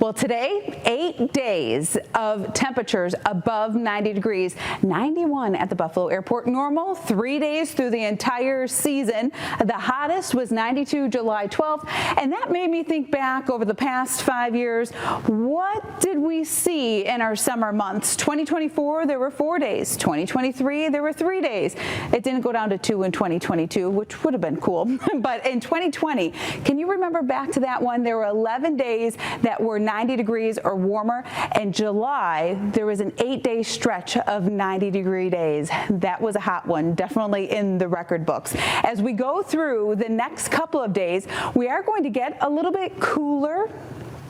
Well, today, 8 days of temperatures above 90 degrees, 91 at the Buffalo Airport. Normal 3 days through the entire season. The hottest was 92 July 12th, and that made me think back over the past 5 years. What did we see in our summer months? 2024, there were 4 days. 2023, there were 3 days. It didn't go down to 2 in 2022, which would have been cool. But in 2020, can you remember back to that one? There were 11 days that were 90 degrees or warmer. In July, there was an 8-day stretch of 90-degree days. That was a hot one, definitely in the record books. As we go through the next couple of days, we are going to get a little bit cooler,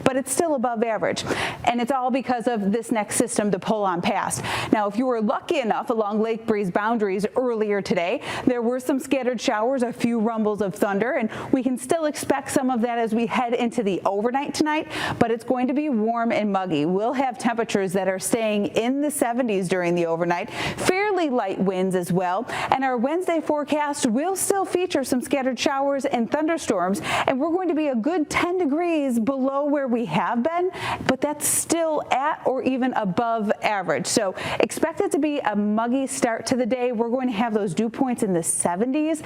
but it's still above average. And it's all because of this next system to pull on past. Now, if you were lucky enough along lake breeze boundaries earlier today, there were some scattered showers, a few rumbles of thunder, and we can still expect some of that as we head into the overnight tonight, but it's going to be warm and muggy. We'll have temperatures that are staying in the 70s during the overnight, fairly light winds as well, and our Wednesday forecast will still feature some scattered showers and thunderstorms, and we're going to be a good 10 degrees below where we have been, but that's still at or even above average. So expect it to be a muggy start to the day. We're going to have those dew points in the 70s.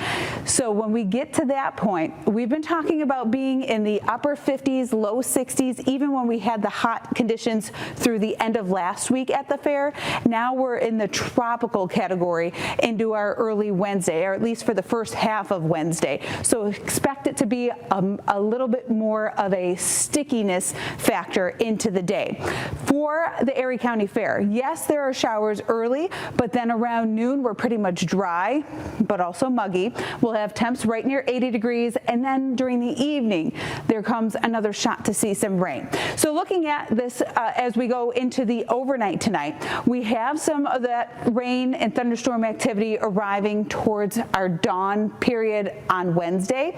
So when we get to that point, we've been talking about being in the upper 50s, low 60s, even when we had the hot conditions through the end of last week at the fair. Now we're in the tropical category into our early Wednesday, or at least for the first half of Wednesday. So expect it to be a little bit more of a stickiness factor into the day. For the Erie County Fair, yes, there are showers early, but then around noon we're pretty much dry, but also muggy. We'll have temps right near 80 degrees, and then during the evening there comes another shot to see some rain. So looking at this as we go into the overnight tonight, we have some of that rain and thunderstorm activity arriving towards our dawn period on Wednesday.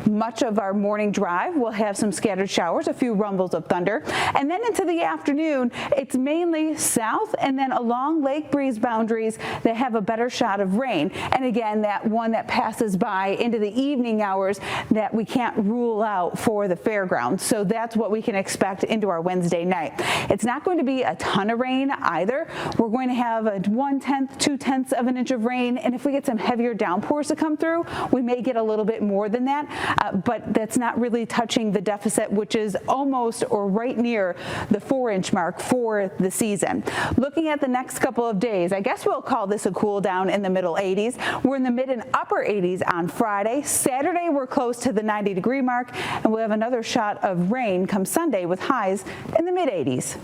Much of our morning drive will have some scattered showers, a few rumbles of thunder, and then into the afternoon it's mainly south and then along lake breeze boundaries that have a better shot of rain, and again that one that passes by into the evening hours that we can't rule out for the fairgrounds. So that's what we can expect into our Wednesday night. It's not going to be a ton of rain either. We're going to have a 1/10, 2/10 of an inch of rain, and if we get some heavier downpours to come through, we may get a little bit more than that, but that's not really touching the deficit, which is almost or right near the 4-inch mark for the season. Looking at the next couple of days, I guess we'll call this a cool down in the middle 80s. We're in the mid and upper 80s on Friday. Saturday, we're close to the 90-degree mark, and we'll have another shot of rain come Sunday with highs in the mid 80s.